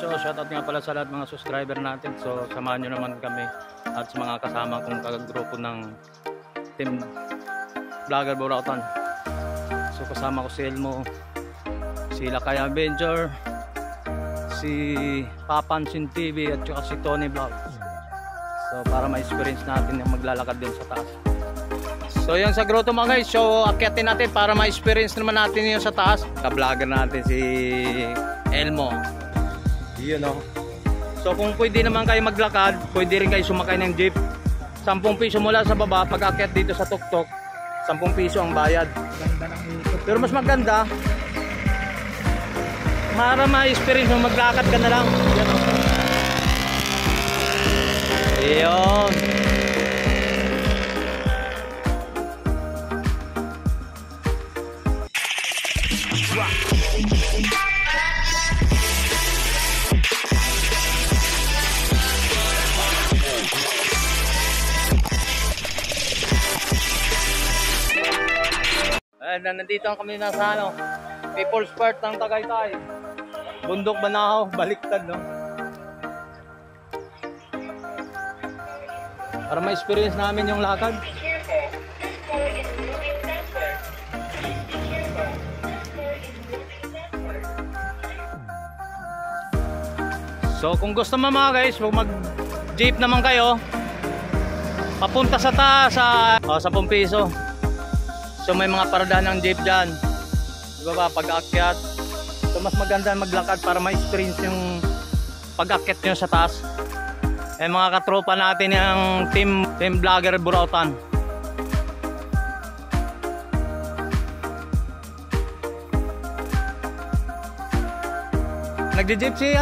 So shoutout nga pala sa lahat mga subscriber natin. So samahan nyo naman kami at sa mga kasama kong kagrupo ng Team Vlogger Burautan. So kasama ko si Elmo, si Lakay Avenger, si Papansin TV at saka si Tony Vlogs. So para ma-experience natin yung maglalakad din sa taas. So yan sa grotto mga guys. So akyatin natin para ma-experience naman natin yung sa taas. Ka-vlogger natin si Elmo. Yun o. So kung pwede naman kayo maglakad, pwede rin kayo sumakay ng jeep. 10 piso mula sa baba. Pag akyat dito sa tuktok, 10 piso ang bayad. Pero mas maganda para ma-experience mo, maglakad ka na lang. Yan o. Ayun. Nandito ang kami nasa People's Park ng Tagaytay. Bundok Banahaw, baliktad no. Para ma-experience namin yung lakad. So kung gusto mo mga guys, mag-jeep naman kayo papunta sa taas sa 10 piso. So may mga paradahan ng jeep dyan, diba ba, pag-akyat. So mas maganda maglakad para ma-experience yung pag-akyat nyo sa taas. Eh mga katropa natin yung Team Vlogger Burautan. Nagje-jeep si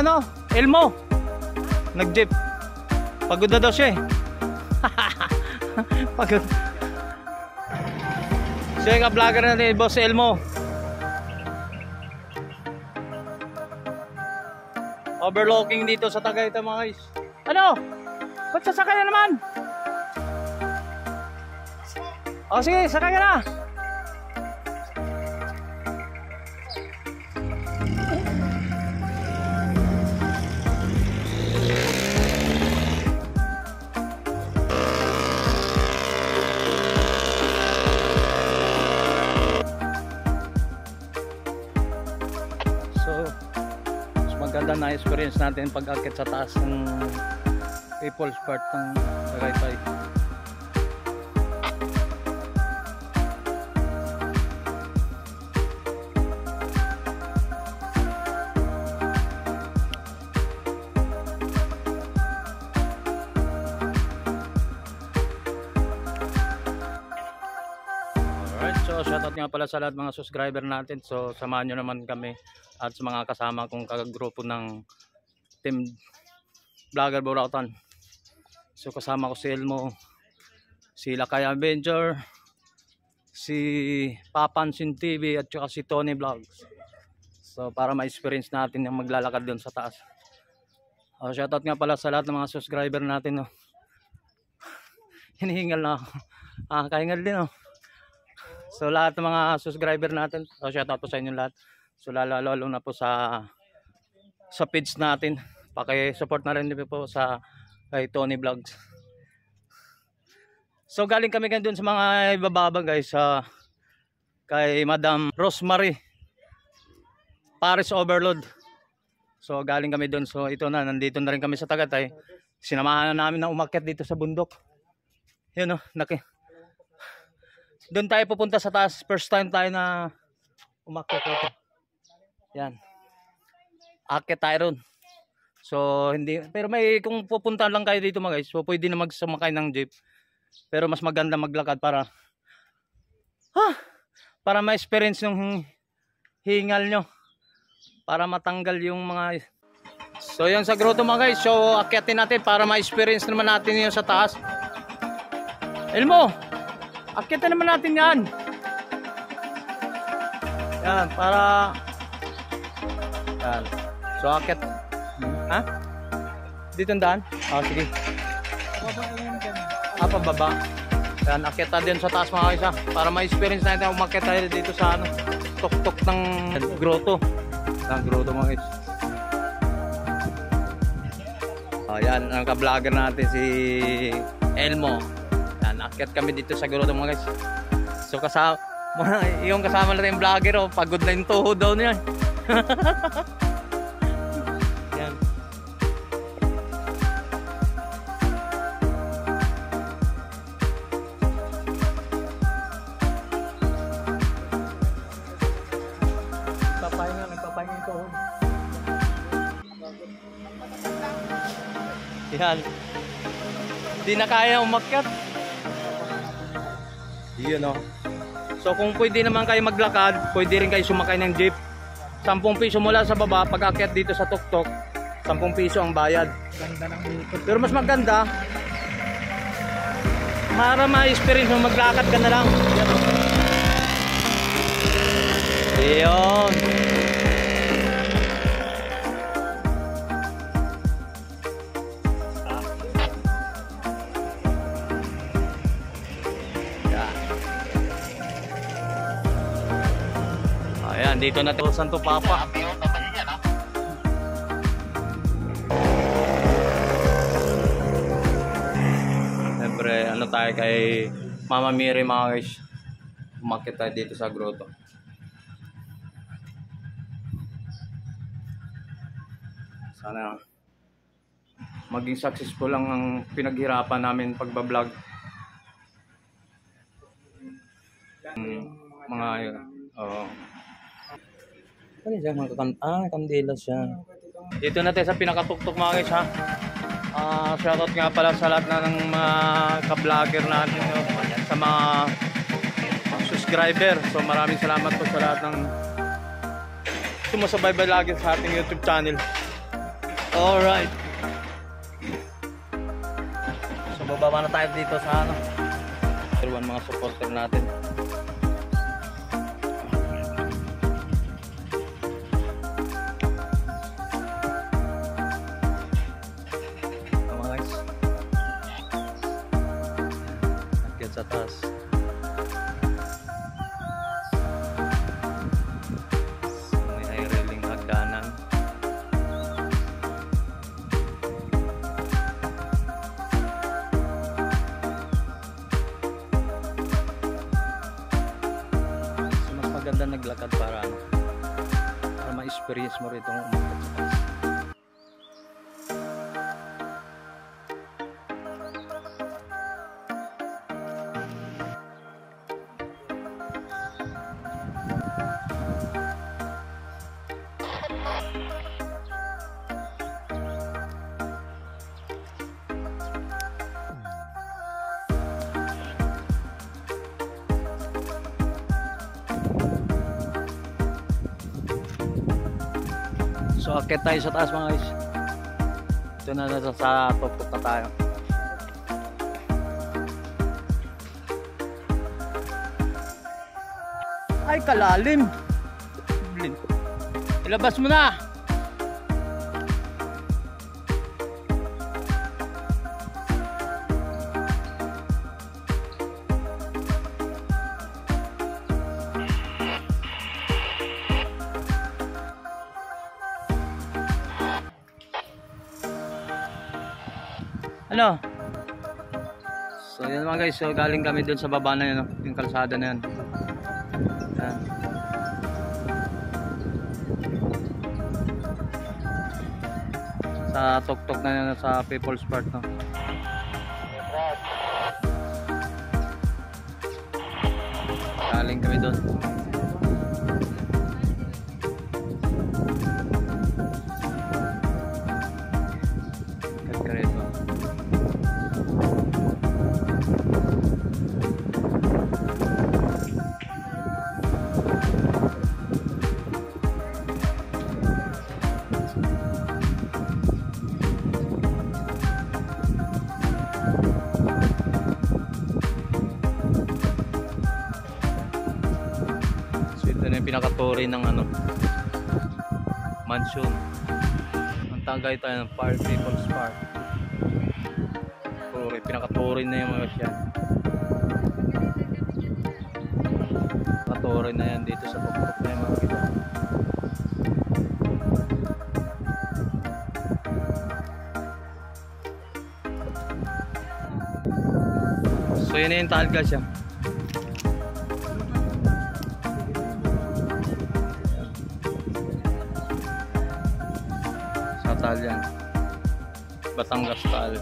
Elmo. Nag-jeep. Pagod na daw siya eh. Pagod. So yung ka-vlogger natin, Boss Elmo. Overlooking dito sa Tagaytay mga guys. Ano? Ba't sasakay na naman? O sige, sakay ka na. Maganda na experience natin pag-akit sa taas ng People's Park ng Tagaytay. Alright, so shoutout nga pala sa lahat mga subscriber natin. So samahan nyo naman kami at sa mga kasama kong kagrupo ng Team Vlogger Burautan. So kasama ko si Elmo, si Lakay Avenger, si Papansin TV at saka si Tony Vlogs. So para ma-experience natin yung maglalakad doon sa taas. Shoutout nga pala sa lahat ng mga subscriber natin. Hinihingal na ako. Kahingal din. So lahat ng mga subscriber natin, shoutout po sa inyo lahat. So lalo na po sa page natin. Paki-support na rin po sa kay Tony Vlogs. So galing kami doon sa mga ibababa guys, kay Madam Rosemary Paris Overload. So galing kami doon. So ito na, nandito na rin kami sa Tagaytay. Sinamahan na namin na umakyat dito sa bundok. Yun doon tayo pupunta sa taas. First time tayo na umakyat dito. Yan. Akit tayo ron. So hindi, pero kung pupunta lang kayo dito mga guys, so pwede na magsumakay ng jeep. Pero mas maganda maglakad para ma-experience yung hingal nyo. Para matanggal yung mga. So yan sa grotto mga guys. So akyatin natin para ma-experience naman natin yung sa taas. Elmo, akyatin naman natin yan. Yan, para yan. So akyat. Dito ang daan? Sige. Pababa. Yan, akyat tayo din sa taas mga guys para ma-experience natin umakyat tayo dito sa tuktok ng grotto. Ng grotto mga guys. Yan, ang ka-vlogger natin si Elmo. Yan, akyat kami dito sa Grotto mga guys. So kasama, yung kasama natin yung vlogger, oh, pagod na yung tuhod daw niya. Yan. Nagpapahinga yung tuhod. Yan. Hindi na kaya umakyat. Yun o. So kung pwede naman kayo maglakad, pwede rin kayo sumakay ng jeep. 10 piso mula sa baba, pag akyat dito sa tuktok, 10 piso ang bayad. Ganda ng ikot. Pero mas maganda, para ma-experience mo, maglakad ka na lang. Yun. Ayan, dito na tayo Santo Papa. Siyempre, ano tayo kay Mama Miri mga guys. Umakit tayo dito sa grotto. Sana maging successful lang ang pinaghirapan namin pagbablog. Mga yun. Oo. Ano siya mga kandila siya. Dito na tayo sa pinakatuktok mga guys ha. Shoutout nga pala sa lahat na ng mga ka-vlogger natin, sa mga subscriber. So maraming salamat po sa lahat ng sumasabay lagi sa ating YouTube channel. Alright. So bababa na tayo dito sa ano, mga supporter natin. Sa taas. May high railing hagdanan. So, mas maganda naglakad para ma-experience mo rito ang umakyat sa taas. So akit tayo sa taas mga guys. Ito na sa tuktok na tayo. Ay kalalim. Ilabas mo na. Ano? So yan mga guys, so galing kami doon sa baba na yun, no? Yung kalsada na yan. Yan. Sa tuktok na yan, sa People's Park, no? Galing kami doon. Pinakatory ng ano, mansion. Ang tagay tayo ng Park, People's Park. Pinakatory na yung mga siya. Pinakatory na yan dito sa tuktok na yung mga kita. yun na yung taal guys yan. Sa taal yan. Batangas taal.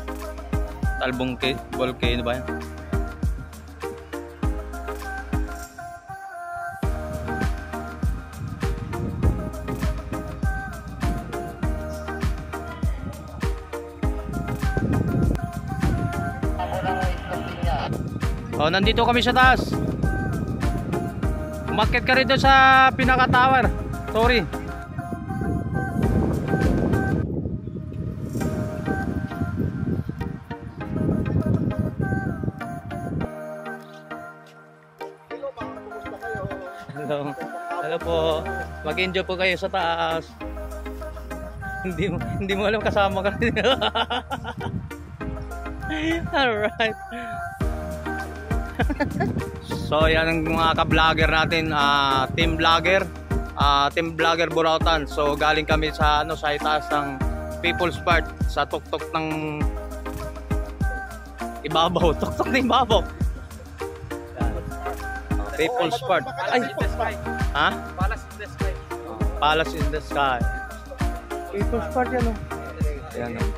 Taal volcano ba yan? Oh, nandito kami sa taas. Umakyat ka rin doon sa pinaka-tower. Sorry. Hello. Hello po. Mag-enjoy po kayo sa taas. Hindi mo alam kasama ka rin. Alright. So yan ang mga ka-vlogger natin, team vlogger Burautan. So galing kami sa sa itaas ng People's Park sa tuktok ng ibabaw, tuktok ng ibabaw. People's Park. Ay, ha? Palace in the Sky. Palace in the Sky. People's Park yan, oh. Yan, oh.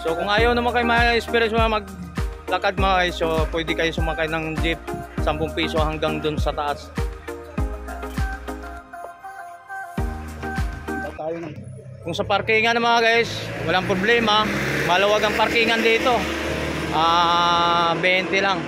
So kung ayaw naman kayo ma-experience maglakad mga guys, so pwede kayo sumakay ng jeep, 10 piso hanggang dun sa taas. Kung sa parkingan mga guys, walang problema, maluwag ang parkingan dito. 20 lang.